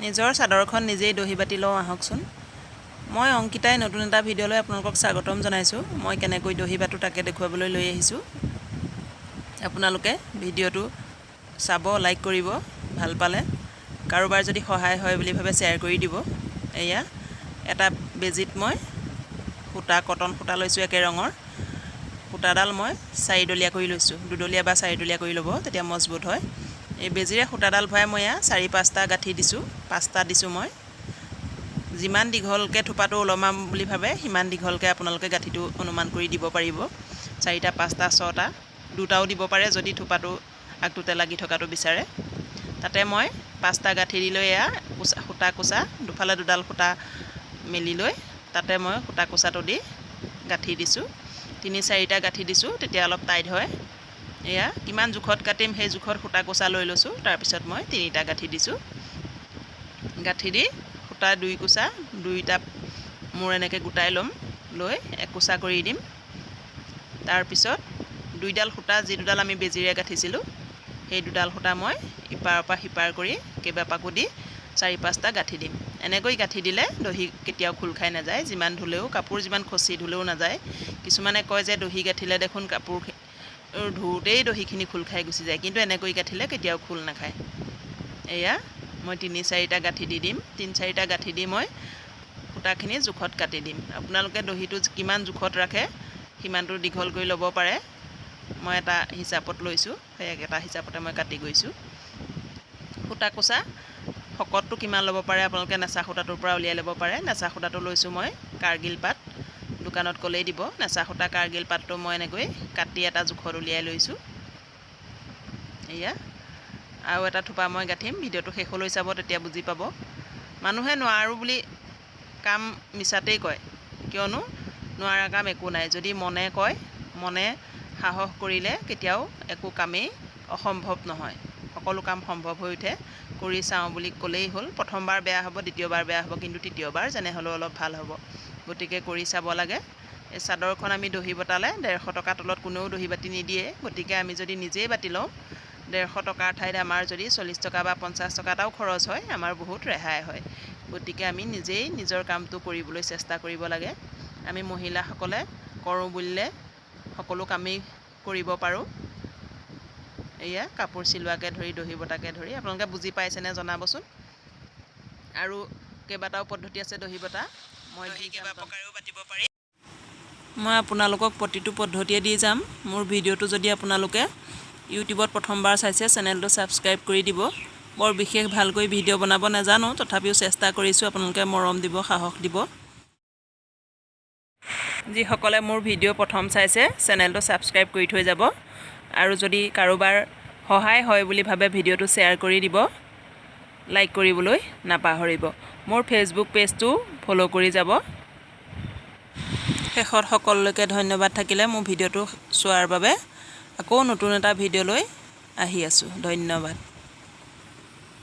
নিজৰ চাদৰখন নিজেই দহি বাতি লওঁ আহকচোন। মই অংকিতাই নতুন এটা ভিডিঅ'লৈ আপোনালোকক স্বাগতম জনাইছোঁ। মই কেনেকৈ দহি বাতো তাকে দেখুৱাবলৈ লৈ আহিছোঁ। আপোনালোকে ভিডিঅ'টো চাব, লাইক কৰিব, ভাল পালে কাৰোবাৰ যদি সহায় হয় বুলি ভাবে শ্বেয়াৰ কৰি দিব। এয়া এটা বেজিত মই সূতা, কটন সূতা লৈছোঁ একে ৰঙৰ। সূতাডাল মই চাৰিডলীয়া কৰি লৈছোঁ, দুডলীয়া বা চাৰিডলীয়া কৰি ল'ব, তেতিয়া মজবুত হয়। এই বেজিৰে সূতাডাল ভৰাই মই 4-5টা গাঁঠি দিছোঁ, 5টা দিছোঁ মই। যিমান দীঘলকৈ থোপাটো ওলমাম বুলি ভাবে সিমান দীঘলকৈ আপোনালোকে গাঁঠিটো অনুমান কৰি দিব পাৰিব। 4টা, 5টা, 6টা, 2টাও দিব পাৰে যদি থোপাটো আগটোতে লাগি থকাটো বিচাৰে। তাতে মই 5টা গাঁঠি দি লৈ সূতা কোচা দুফালে দুডাল সূতা মেলি লৈ তাতে মই সূতা কোচাটো দি গাঁঠি দিছোঁ। 3-4টা গাঁঠি দিছোঁ, তেতিয়া অলপ টাইট হয়। এয়া কিমান জোখত কাটিম সেই জোখত সূতা কোচা লৈ লৈছোঁ। তাৰপিছত মই 3টা গাঁঠি দিছোঁ। গাঁঠি দি সূতা 2 কোচা, 2টা মূৰ এনেকৈ গোটাই ল'ম, লৈ 1 কোচা কৰি দিম। তাৰপিছত 2ডাল সূতা, যি দুডাল আমি বেজিৰে গাঁঠিছিলোঁ সেই 2ডাল সূতা মই ইপাৰৰ পৰা সিপাৰ কৰি কেইবাপাকো দি 4-5টা গাঁঠি দিম। এনেকৈ গাঁঠি দিলে দহি কেতিয়াও খোল খাই নাযায়, যিমান ধুলেও, কাপোৰ যিমান খচি ধুলেও নাযায়। কিছুমানে কয় যে দহি গাঁঠিলে দেখোন কাপোৰ ধুওঁতেই দহিখিনি খোল খাই গুচি যায়, কিন্তু এনেকৈ গাঁঠিলে কেতিয়াও খোল নাখায়। এয়া মই 3-4টা গাঁঠি দি দিম। 3-4টা গাঁঠি দি মই সূতাখিনি জোখত কাটি দিম। আপোনালোকে দহিটো কিমান জোখত ৰাখে সিমানটো দীঘল কৰি ল'ব পাৰে। মই এটা হিচাপত লৈছোঁ, সেই এটা হিচাপতে মই কাটি গৈছোঁ। সূতা কোচা শকতটো কিমান ল'ব পাৰে আপোনালোকে নেচা সূতাটোৰ পৰা উলিয়াই ল'ব পাৰে। নেচা সূতাটো লৈছোঁ মই কাৰ্গিল পাত, দোকানত ক'লেই দিব। নেচা সূতা কাৰ্গিল পাতটো মই এনেকৈ কাটি এটা জোখত উলিয়াই লৈছোঁ। এয়া আৰু এটা থোপা মই গাঁঠিম, ভিডিঅ'টো শেষলৈ চাব, তেতিয়া বুজি পাব। মানুহে নোৱাৰোঁ বুলি কাম মিছাতেই কয়, কিয়নো নোৱাৰা কাম একো নাই। যদি মনে কয়, মনে সাহস কৰিলে কেতিয়াও একো কামেই অসম্ভৱ নহয়। সকলো কাম সম্ভৱ হৈ উঠে। কৰি চাওঁ বুলি ক'লেই হ'ল। প্ৰথমবাৰ বেয়া হ'ব, দ্বিতীয়বাৰ বেয়া হ'ব, কিন্তু তৃতীয়বাৰ যেনে হ'লেও অলপ ভাল হ'ব। গতিকে কৰি চাব লাগে। এই চাদৰখন আমি দহি বটালে 150 টকা তলত কোনেও দহি বাতি নিদিয়ে। গতিকে আমি যদি নিজেই বাতি লওঁ, 150 টকাৰ ঠাইত আমাৰ যদি 40 টকা বা 50 টকা এটাও খৰচ হয়, আমাৰ বহুত ৰেহাই হয়। গতিকে আমি নিজেই নিজৰ কামটো কৰিবলৈ চেষ্টা কৰিব লাগে। আমি মহিলাসকলে কৰোঁ বুলিলে সকলো কামেই কৰিব পাৰোঁ। এয়া কাপোৰ চিলোৱাকে ধৰি দহি বটাকে ধৰি আপোনালোকে বুজি পাইছেনে জনাবচোন। আৰু কেইবাটাও পদ্ধতি আছে দহি বটা, মই কেইবা প্ৰকাৰেও বাতিব পাৰি। মই আপোনালোকক প্ৰতিটো পদ্ধতিয়ে দি যাম। মোৰ ভিডিঅ'টো যদি আপোনালোকে ইউটিউবত প্ৰথমবাৰ চাইছে, চেনেলটো ছাবস্ক্ৰাইব কৰি দিব। বৰ বিশেষ ভালকৈ ভিডিঅ' বনাব নাজানো, তথাপিও চেষ্টা কৰিছোঁ। আপোনালোকে মৰম দিব, সাহস দিব। যিসকলে মোৰ ভিডিঅ' প্ৰথম চাইছে চেনেলটো ছাবস্ক্ৰাইব কৰি থৈ যাব। আৰু যদি কাৰোবাৰ সহায় হয় বুলি ভাবে ভিডিঅ'টো শ্বেয়াৰ কৰি দিব, লাইক কৰিবলৈ নাপাহৰিব। মোৰ ফেচবুক পেজটো ফ'ল' কৰি যাব। শেষত সকলোলৈকে ধন্যবাদ থাকিলে মোৰ ভিডিঅ'টো চোৱাৰ বাবে। আকৌ নতুন এটা ভিডিঅ' লৈ আহি আছোঁ। ধন্যবাদ।